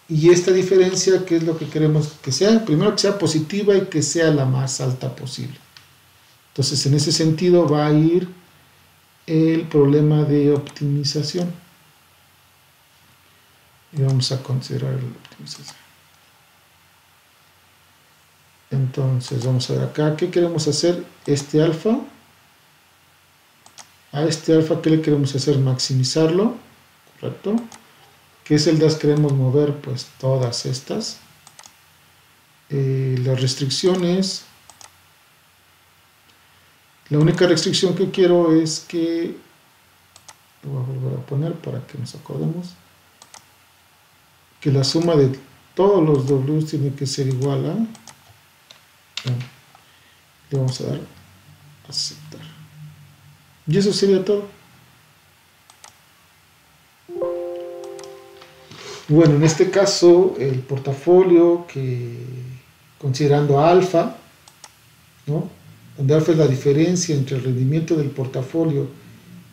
Y esta diferencia, ¿qué es lo que queremos que sea? Primero que sea positiva y que sea la más alta posible. Entonces, en ese sentido va a ir el problema de optimización. Y vamos a considerar la optimización. Entonces, vamos a ver acá, ¿qué queremos hacer? Este alfa. A este alfa, ¿qué le queremos hacer? Maximizarlo, ¿correcto? ¿Qué celdas queremos mover? Pues todas estas. Las restricciones. La única restricción que quiero es que lo voy a volver a poner para que nos acordemos que la suma de todos los W tiene que ser igual a, bueno, le vamos a dar a aceptar, y eso sería todo. Bueno, en este caso el portafolio, que considerando alfa, ¿no?, donde alfa es la diferencia entre el rendimiento del portafolio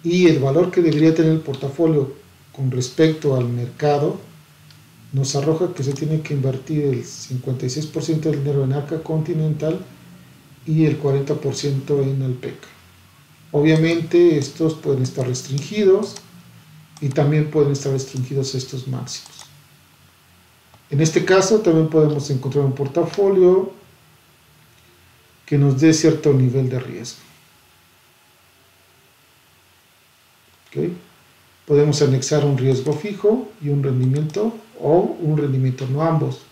y el valor que debería tener el portafolio con respecto al mercado, nos arroja que se tiene que invertir el 56% del dinero en Arca Continental y el 40% en Alpeca. Obviamente estos pueden estar restringidos y también pueden estar restringidos estos máximos. En este caso también podemos encontrar un portafolio que nos dé cierto nivel de riesgo. ¿Okay? Podemos anexar un riesgo fijo y un rendimiento, o un rendimiento, no ambos,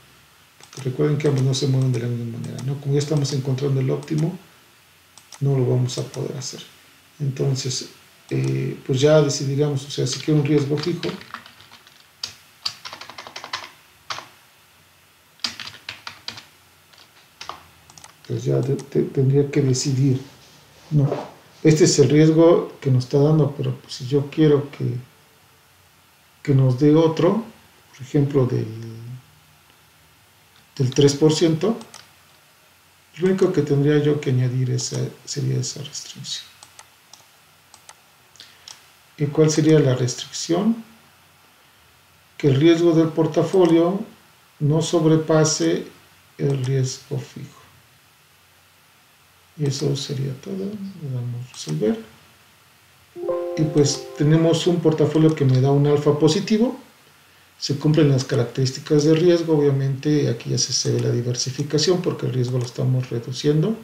porque recuerden que ambos no se mueven de la misma manera, ¿no? Como ya estamos encontrando el óptimo, no lo vamos a poder hacer. Entonces, pues ya decidiríamos, o sea, si quiero un riesgo fijo, pues ya tendría que decidir, no, este es el riesgo que nos está dando, pero pues si yo quiero que nos dé otro, por ejemplo del 3%, lo único que tendría yo que añadir sería esa restricción. ¿Y cuál sería la restricción? Que el riesgo del portafolio no sobrepase el riesgo fijo. Y eso sería todo. Le damos a resolver. Y pues tenemos un portafolio que me da un alfa positivo. Se cumplen las características de riesgo. Obviamente aquí ya se ve la diversificación porque el riesgo lo estamos reduciendo.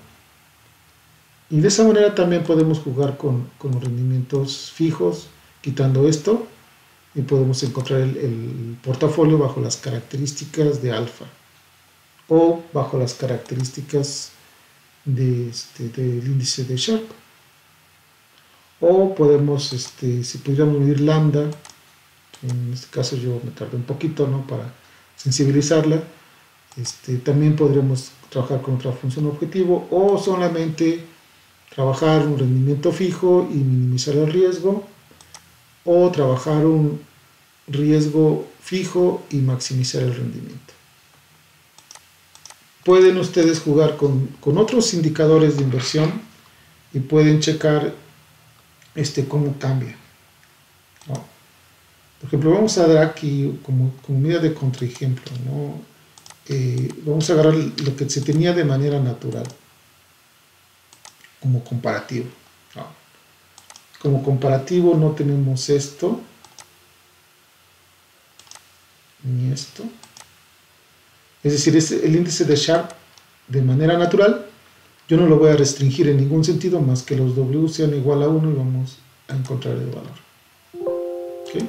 Y de esa manera también podemos jugar con los rendimientos fijos, quitando esto. Y podemos encontrar el portafolio bajo las características de alfa o bajo las características del índice de Sharpe, o podemos, si pudiéramos medir lambda, en este caso yo me tardé un poquito, ¿no?, para sensibilizarla, también podríamos trabajar con otra función objetivo, o solamente trabajar un rendimiento fijo y minimizar el riesgo, o trabajar un riesgo fijo y maximizar el rendimiento. Pueden ustedes jugar con otros indicadores de inversión y pueden checar cómo cambia, ¿no? Por ejemplo, vamos a dar aquí como medida de contraejemplo, ¿no? Vamos a agarrar lo que se tenía de manera natural como comparativo, ¿no? Como comparativo no tenemos esto ni esto. Es decir, el índice de Sharpe de manera natural, yo no lo voy a restringir en ningún sentido más que los W sean igual a 1 y vamos a encontrar el valor. ¿Okay?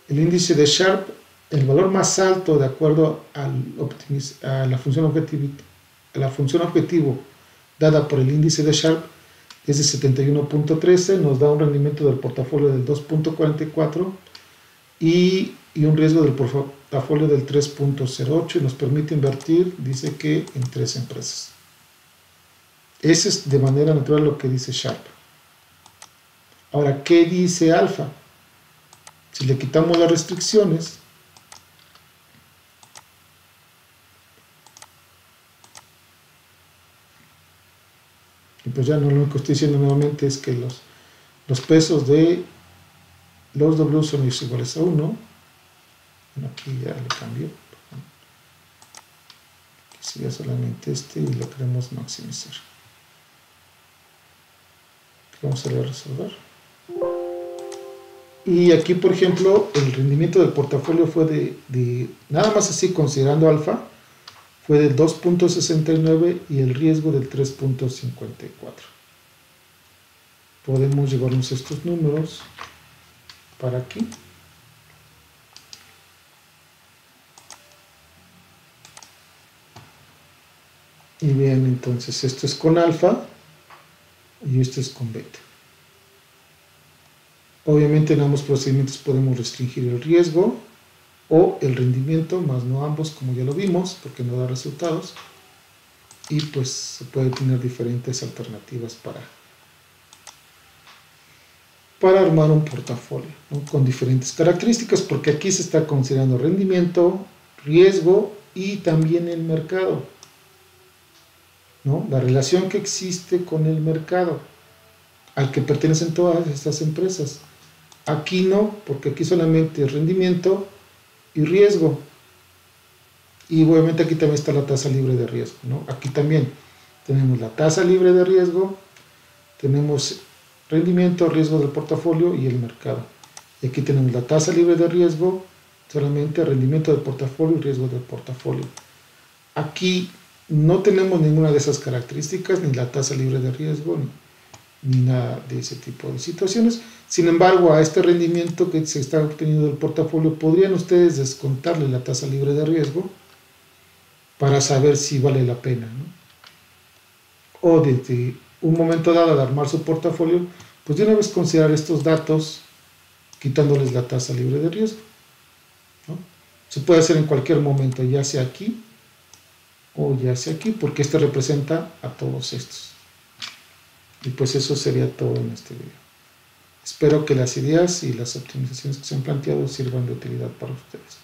El índice de Sharpe, el valor más alto de acuerdo a la función objetivo dada por el índice de Sharpe es de 71.13, nos da un rendimiento del portafolio del 2.44 y un riesgo del portafolio del 3.08 y nos permite invertir, dice que en 3 empresas. Ese es de manera natural lo que dice Sharpe. Ahora, ¿qué dice alfa? Si le quitamos las restricciones, y pues ya no, lo que estoy diciendo nuevamente es que los pesos de los W son iguales a 1. Bueno, aquí ya le cambio. Aquí sería solamente y lo queremos maximizar. Vamos a resolver. Y aquí, por ejemplo, el rendimiento del portafolio fue de nada más así considerando alfa, fue del 2.69 y el riesgo del 3.54. Podemos llevarnos estos números para aquí. Y bien, entonces esto es con alfa y esto es con beta. Obviamente en ambos procedimientos podemos restringir el riesgo o el rendimiento, más no ambos, como ya lo vimos, porque no da resultados. Y pues se puede tener diferentes alternativas para armar un portafolio, ¿no? Con diferentes características, porque aquí se está considerando rendimiento, riesgo y también el mercado, ¿no? La relación que existe con el mercado al que pertenecen todas estas empresas. Aquí no, porque aquí solamente es rendimiento y riesgo. Y obviamente aquí también está la tasa libre de riesgo, ¿no? Aquí también tenemos la tasa libre de riesgo, tenemos rendimiento, riesgo del portafolio y el mercado. Y aquí tenemos la tasa libre de riesgo, solamente rendimiento del portafolio y riesgo del portafolio. Aquí no tenemos ninguna de esas características, ni la tasa libre de riesgo, ni nada de ese tipo de situaciones. Sin embargo, a este rendimiento que se está obteniendo del portafolio, podrían ustedes descontarle la tasa libre de riesgo para saber si vale la pena, ¿no? O desde un momento dado de armar su portafolio, pues de una vez considerar estos datos quitándoles la tasa libre de riesgo, ¿no? Se puede hacer en cualquier momento, ya sea aquí o ya sea aquí, porque este representa a todos estos. Y pues eso sería todo en este video. Espero que las ideas y las optimizaciones que se han planteado sirvan de utilidad para ustedes.